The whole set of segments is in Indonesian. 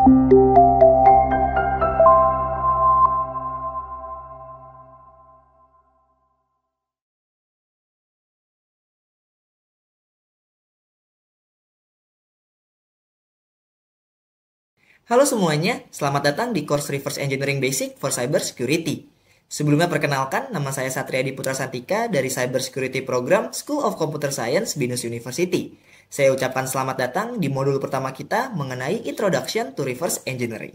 Halo semuanya, selamat datang di course Reverse Engineering Basic for Cyber Security. Sebelumnya perkenalkan, nama saya Satriadi Putra Santika dari Cyber Security Program School of Computer Science BINUS University. Saya ucapkan selamat datang di modul pertama kita mengenai Introduction to Reverse Engineering.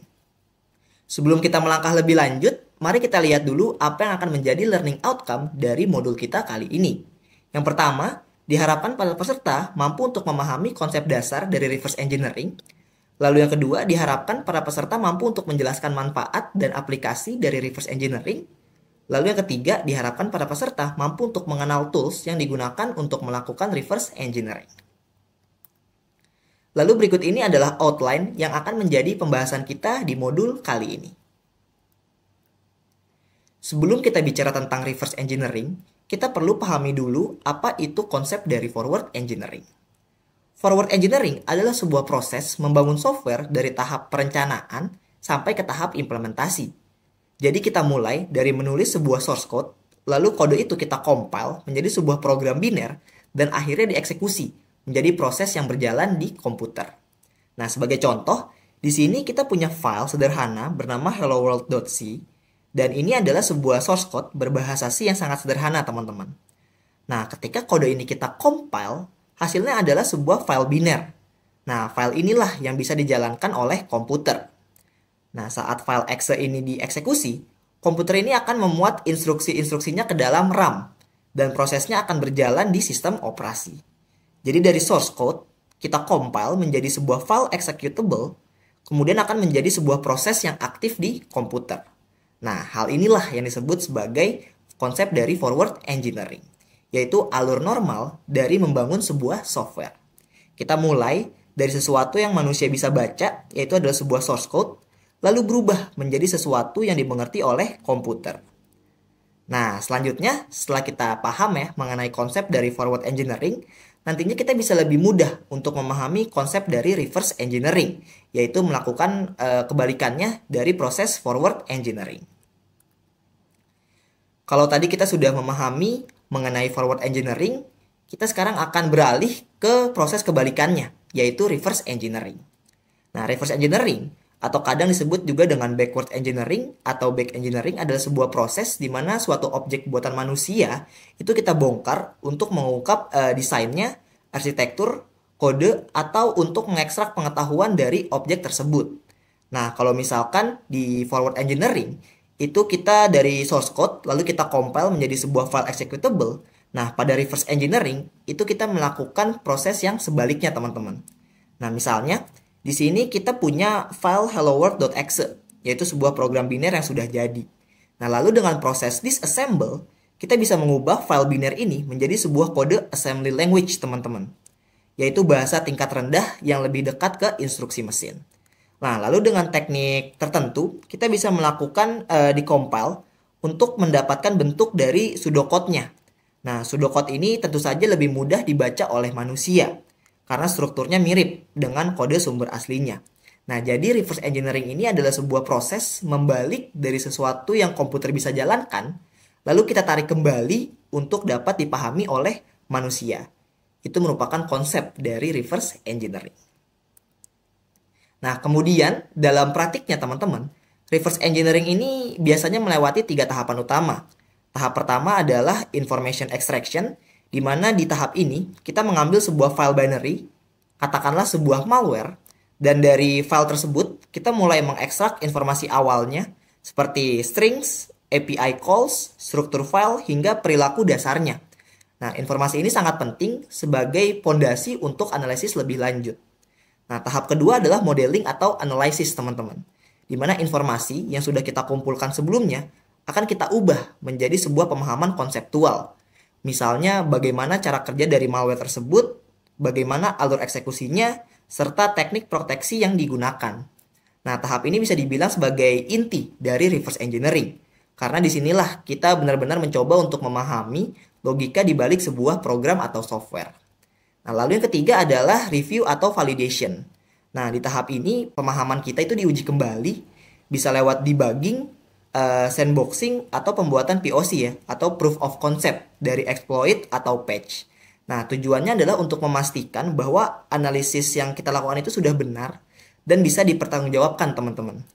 Sebelum kita melangkah lebih lanjut, mari kita lihat dulu apa yang akan menjadi learning outcome dari modul kita kali ini. Yang pertama, diharapkan para peserta mampu untuk memahami konsep dasar dari reverse engineering. Lalu yang kedua, diharapkan para peserta mampu untuk menjelaskan manfaat dan aplikasi dari reverse engineering. Lalu yang ketiga, diharapkan para peserta mampu untuk mengenal tools yang digunakan untuk melakukan reverse engineering. Lalu berikut ini adalah outline yang akan menjadi pembahasan kita di modul kali ini. Sebelum kita bicara tentang reverse engineering, kita perlu pahami dulu apa itu konsep dari forward engineering. Forward engineering adalah sebuah proses membangun software dari tahap perencanaan sampai ke tahap implementasi. Jadi kita mulai dari menulis sebuah source code, lalu kode itu kita compile menjadi sebuah program biner, dan akhirnya dieksekusi menjadi proses yang berjalan di komputer. Nah, sebagai contoh, di sini kita punya file sederhana bernama helloworld.c, dan ini adalah sebuah source code berbahasa C yang sangat sederhana, teman-teman. Nah, ketika kode ini kita compile, hasilnya adalah sebuah file biner. Nah, file inilah yang bisa dijalankan oleh komputer. Nah, saat file exe ini dieksekusi, komputer ini akan memuat instruksi-instruksinya ke dalam RAM, dan prosesnya akan berjalan di sistem operasi. Jadi dari source code, kita compile menjadi sebuah file executable, kemudian akan menjadi sebuah proses yang aktif di komputer. Nah, hal inilah yang disebut sebagai konsep dari forward engineering, yaitu alur normal dari membangun sebuah software. Kita mulai dari sesuatu yang manusia bisa baca, yaitu adalah sebuah source code, lalu berubah menjadi sesuatu yang dimengerti oleh komputer. Nah, selanjutnya setelah kita paham ya mengenai konsep dari forward engineering, nantinya kita bisa lebih mudah untuk memahami konsep dari reverse engineering, yaitu melakukan kebalikannya dari proses forward engineering. Kalau tadi kita sudah memahami mengenai forward engineering, kita sekarang akan beralih ke proses kebalikannya, yaitu reverse engineering. Nah, reverse engineering atau kadang disebut juga dengan backward engineering atau back engineering adalah sebuah proses di mana suatu objek buatan manusia itu kita bongkar untuk mengungkap desainnya, arsitektur, kode, atau untuk mengekstrak pengetahuan dari objek tersebut. Nah, kalau misalkan di forward engineering, itu kita dari source code, lalu kita compile menjadi sebuah file executable. Nah, pada reverse engineering, itu kita melakukan proses yang sebaliknya, teman-teman. Nah, misalnya, di sini kita punya file helloworld.exe, yaitu sebuah program biner yang sudah jadi. Nah, lalu dengan proses disassemble, kita bisa mengubah file biner ini menjadi sebuah kode assembly language, teman-teman. Yaitu bahasa tingkat rendah yang lebih dekat ke instruksi mesin. Nah, lalu dengan teknik tertentu, kita bisa melakukan decompile untuk mendapatkan bentuk dari pseudocode-nya. Nah, pseudocode ini tentu saja lebih mudah dibaca oleh manusia, karena strukturnya mirip dengan kode sumber aslinya. Nah, jadi reverse engineering ini adalah sebuah proses membalik dari sesuatu yang komputer bisa jalankan, lalu kita tarik kembali untuk dapat dipahami oleh manusia. Itu merupakan konsep dari reverse engineering. Nah, kemudian dalam praktiknya teman-teman, reverse engineering ini biasanya melewati 3 tahapan utama. Tahap pertama adalah information extraction, di mana di tahap ini kita mengambil sebuah file binary, katakanlah sebuah malware, dan dari file tersebut kita mulai mengekstrak informasi awalnya seperti strings, API calls, struktur file, hingga perilaku dasarnya. Nah, informasi ini sangat penting sebagai fondasi untuk analisis lebih lanjut. Nah, tahap kedua adalah modeling atau analysis, teman-teman. Di mana informasi yang sudah kita kumpulkan sebelumnya akan kita ubah menjadi sebuah pemahaman konseptual. Misalnya, bagaimana cara kerja dari malware tersebut, bagaimana alur eksekusinya, serta teknik proteksi yang digunakan. Nah, tahap ini bisa dibilang sebagai inti dari reverse engineering. Karena disinilah kita benar-benar mencoba untuk memahami logika di balik sebuah program atau software. Nah, lalu yang ketiga adalah review atau validation. Nah, di tahap ini pemahaman kita itu diuji kembali, bisa lewat debugging, sandboxing, atau pembuatan POC ya, atau proof of concept dari exploit atau patch. Nah, tujuannya adalah untuk memastikan bahwa analisis yang kita lakukan itu sudah benar dan bisa dipertanggungjawabkan, teman-teman.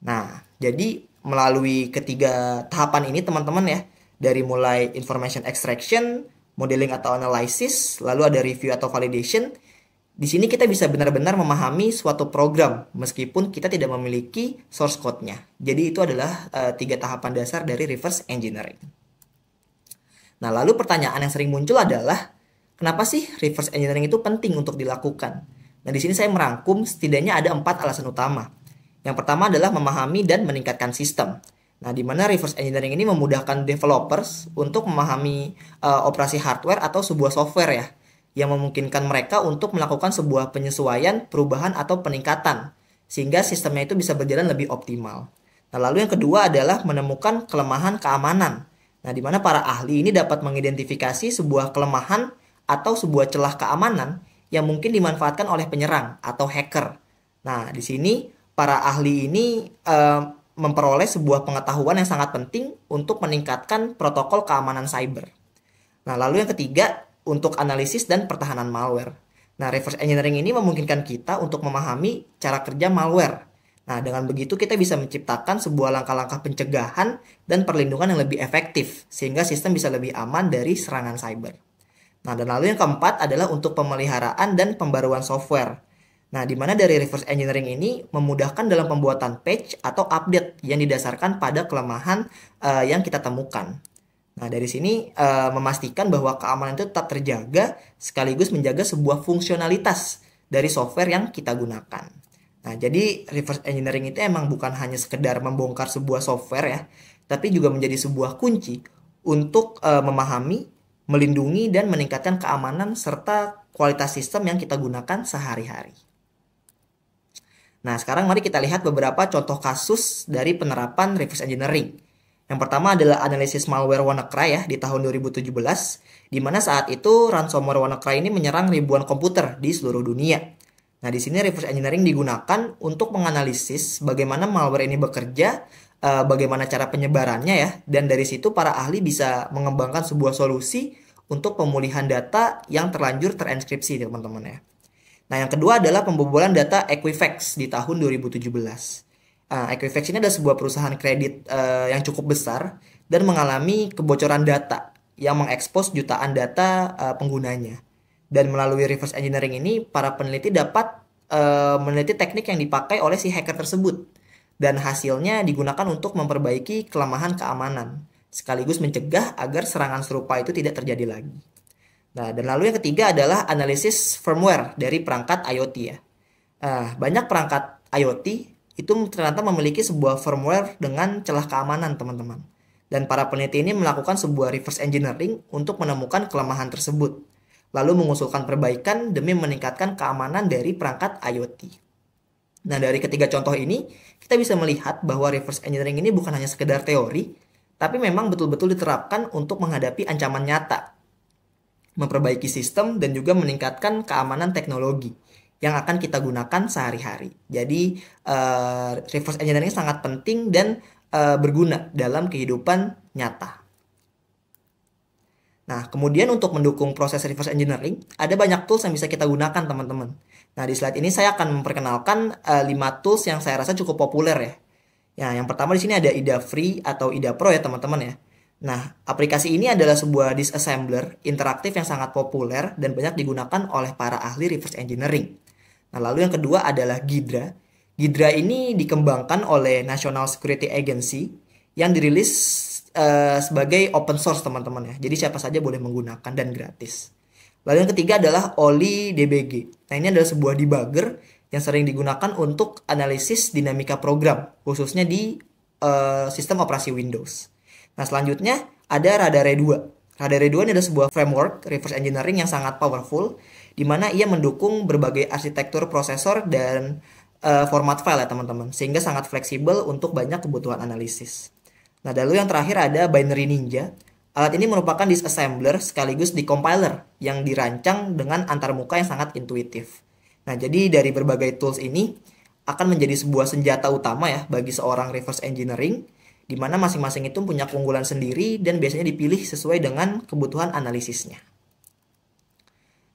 Nah, jadi melalui ketiga tahapan ini, teman-teman ya, dari mulai information extraction, modeling atau analysis, lalu ada review atau validation. Di sini kita bisa benar-benar memahami suatu program meskipun kita tidak memiliki source code-nya. Jadi itu adalah tiga tahapan dasar dari reverse engineering. Nah, lalu pertanyaan yang sering muncul adalah kenapa sih reverse engineering itu penting untuk dilakukan? Nah, di sini saya merangkum setidaknya ada 4 alasan utama. Yang pertama adalah memahami dan meningkatkan sistem. Nah, di mana reverse engineering ini memudahkan developers untuk memahami operasi hardware atau sebuah software ya, yang memungkinkan mereka untuk melakukan sebuah penyesuaian, perubahan, atau peningkatan, sehingga sistemnya itu bisa berjalan lebih optimal. Nah, lalu yang kedua adalah menemukan kelemahan keamanan. Nah, di mana para ahli ini dapat mengidentifikasi sebuah kelemahan atau sebuah celah keamanan yang mungkin dimanfaatkan oleh penyerang atau hacker. Nah, di sini para ahli ini memperoleh sebuah pengetahuan yang sangat penting untuk meningkatkan protokol keamanan cyber. Nah, lalu yang ketiga, untuk analisis dan pertahanan malware. Nah, reverse engineering ini memungkinkan kita untuk memahami cara kerja malware. Nah, dengan begitu kita bisa menciptakan sebuah langkah-langkah pencegahan dan perlindungan yang lebih efektif, sehingga sistem bisa lebih aman dari serangan cyber. Nah, dan lalu yang keempat adalah untuk pemeliharaan dan pembaruan software. Nah, di mana dari reverse engineering ini memudahkan dalam pembuatan patch atau update yang didasarkan pada kelemahan yang kita temukan. Nah, dari sini memastikan bahwa keamanan itu tetap terjaga sekaligus menjaga sebuah fungsionalitas dari software yang kita gunakan. Nah, jadi reverse engineering itu emang bukan hanya sekedar membongkar sebuah software ya, tapi juga menjadi sebuah kunci untuk memahami, melindungi, dan meningkatkan keamanan serta kualitas sistem yang kita gunakan sehari-hari. Nah, sekarang mari kita lihat beberapa contoh kasus dari penerapan reverse engineering. Yang pertama adalah analisis malware WannaCry ya di tahun 2017, di mana saat itu ransomware WannaCry ini menyerang ribuan komputer di seluruh dunia. Nah, di sini reverse engineering digunakan untuk menganalisis bagaimana malware ini bekerja, bagaimana cara penyebarannya ya, dan dari situ para ahli bisa mengembangkan sebuah solusi untuk pemulihan data yang terlanjur terenkripsi, teman-teman ya. Nah, yang kedua adalah pembobolan data Equifax di tahun 2017. Equifax ini adalah sebuah perusahaan kredit yang cukup besar dan mengalami kebocoran data yang mengekspos jutaan data penggunanya. Dan melalui reverse engineering ini, para peneliti dapat meneliti teknik yang dipakai oleh si hacker tersebut. Dan hasilnya digunakan untuk memperbaiki kelemahan keamanan, sekaligus mencegah agar serangan serupa itu tidak terjadi lagi. Nah, dan lalu yang ketiga adalah analisis firmware dari perangkat IoT ya. Banyak perangkat IoT itu ternyata memiliki sebuah firmware dengan celah keamanan, teman-teman. Dan para peneliti ini melakukan sebuah reverse engineering untuk menemukan kelemahan tersebut, lalu mengusulkan perbaikan demi meningkatkan keamanan dari perangkat IoT. Nah, dari ketiga contoh ini, kita bisa melihat bahwa reverse engineering ini bukan hanya sekedar teori, tapi memang betul-betul diterapkan untuk menghadapi ancaman nyata, memperbaiki sistem, dan juga meningkatkan keamanan teknologi yang akan kita gunakan sehari-hari. Jadi, reverse engineering sangat penting dan berguna dalam kehidupan nyata. Nah, kemudian untuk mendukung proses reverse engineering, ada banyak tools yang bisa kita gunakan, teman-teman. Nah, di slide ini saya akan memperkenalkan 5 tools yang saya rasa cukup populer ya. Ya, yang pertama di sini ada IDA Free atau IDA Pro ya, teman-teman ya. Nah, aplikasi ini adalah sebuah disassembler interaktif yang sangat populer dan banyak digunakan oleh para ahli reverse engineering. Nah, lalu yang kedua adalah Ghidra. Ghidra ini dikembangkan oleh National Security Agency yang dirilis sebagai open source, teman-teman ya. Jadi siapa saja boleh menggunakan dan gratis. Lalu yang ketiga adalah Oli DBG. Nah, ini adalah sebuah debugger yang sering digunakan untuk analisis dinamika program, khususnya di sistem operasi Windows. Nah, selanjutnya ada Radare 2. Radare 2 ini adalah sebuah framework reverse engineering yang sangat powerful, di mana ia mendukung berbagai arsitektur prosesor dan format file ya, teman-teman, sehingga sangat fleksibel untuk banyak kebutuhan analisis. Nah, lalu yang terakhir ada Binary Ninja. Alat ini merupakan disassembler sekaligus decompiler yang dirancang dengan antarmuka yang sangat intuitif. Nah, Nah, jadi dari berbagai tools ini akan menjadi sebuah senjata utama ya bagi seorang reverse engineering, di mana masing-masing itu punya keunggulan sendiri dan biasanya dipilih sesuai dengan kebutuhan analisisnya.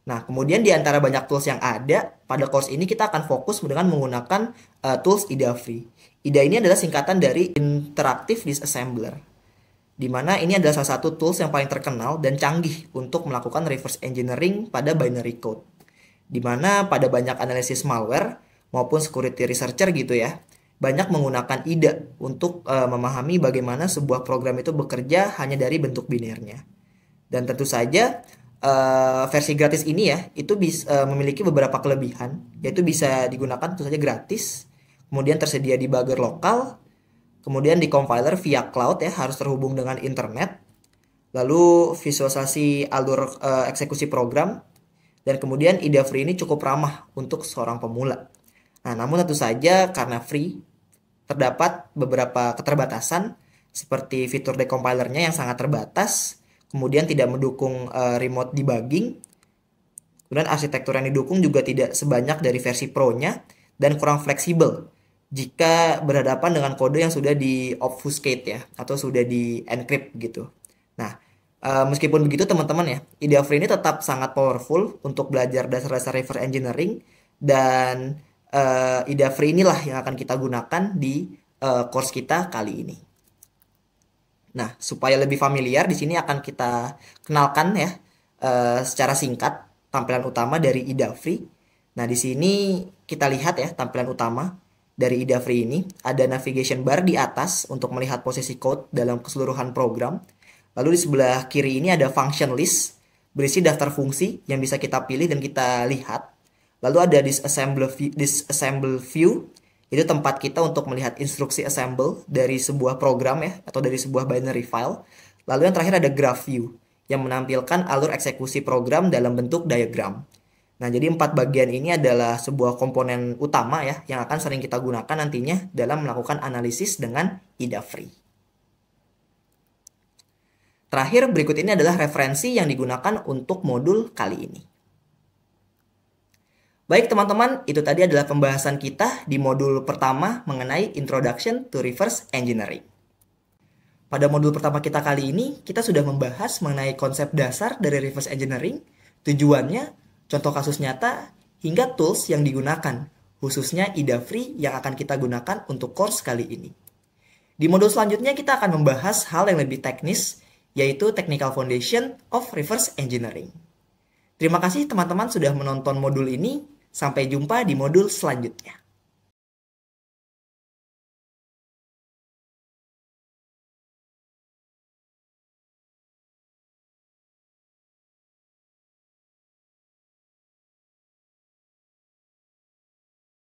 Nah, kemudian di antara banyak tools yang ada, pada course ini kita akan fokus dengan menggunakan tools IDA Free. IDA ini adalah singkatan dari Interactive Disassembler, di mana ini adalah salah satu tools yang paling terkenal dan canggih untuk melakukan reverse engineering pada binary code. Di mana pada banyak analisis malware maupun security researcher gitu ya, banyak menggunakan IDA untuk memahami bagaimana sebuah program itu bekerja hanya dari bentuk binernya. Dan tentu saja versi gratis ini ya, itu bisa memiliki beberapa kelebihan, yaitu bisa digunakan tentu saja gratis, kemudian tersedia debugger lokal, kemudian di compiler via cloud ya, harus terhubung dengan internet, lalu visualisasi alur eksekusi program, dan kemudian IDA Free ini cukup ramah untuk seorang pemula. Nah, namun tentu saja karena free, terdapat beberapa keterbatasan seperti fitur decompilernya yang sangat terbatas, kemudian tidak mendukung remote debugging, kemudian arsitektur yang didukung juga tidak sebanyak dari versi Pro-nya, dan kurang fleksibel jika berhadapan dengan kode yang sudah di obfuscate ya, atau sudah di encrypt gitu. Nah, meskipun begitu teman-teman ya, IDA Free ini tetap sangat powerful untuk belajar dasar-dasar reverse engineering, dan IDA Free inilah yang akan kita gunakan di course kita kali ini. Nah, supaya lebih familiar, di sini akan kita kenalkan ya secara singkat tampilan utama dari IDA Free. Nah, di sini kita lihat ya tampilan utama dari IDA Free ini. Ada navigation bar di atas untuk melihat posisi code dalam keseluruhan program. Lalu di sebelah kiri ini ada function list, berisi daftar fungsi yang bisa kita pilih dan kita lihat. Lalu ada disassemble view, itu tempat kita untuk melihat instruksi assemble dari sebuah program ya, atau dari sebuah binary file. Lalu yang terakhir ada graph view, yang menampilkan alur eksekusi program dalam bentuk diagram. Nah, jadi 4 bagian ini adalah sebuah komponen utama ya, yang akan sering kita gunakan nantinya dalam melakukan analisis dengan IDA Free. Terakhir, berikut ini adalah referensi yang digunakan untuk modul kali ini. Baik teman-teman, itu tadi adalah pembahasan kita di modul pertama mengenai Introduction to Reverse Engineering. Pada modul pertama kita kali ini, kita sudah membahas mengenai konsep dasar dari reverse engineering, tujuannya, contoh kasus nyata, hingga tools yang digunakan, khususnya IDA Free yang akan kita gunakan untuk course kali ini. Di modul selanjutnya kita akan membahas hal yang lebih teknis, yaitu Technical Foundation of Reverse Engineering. Terima kasih teman-teman sudah menonton modul ini. Sampai jumpa di modul selanjutnya.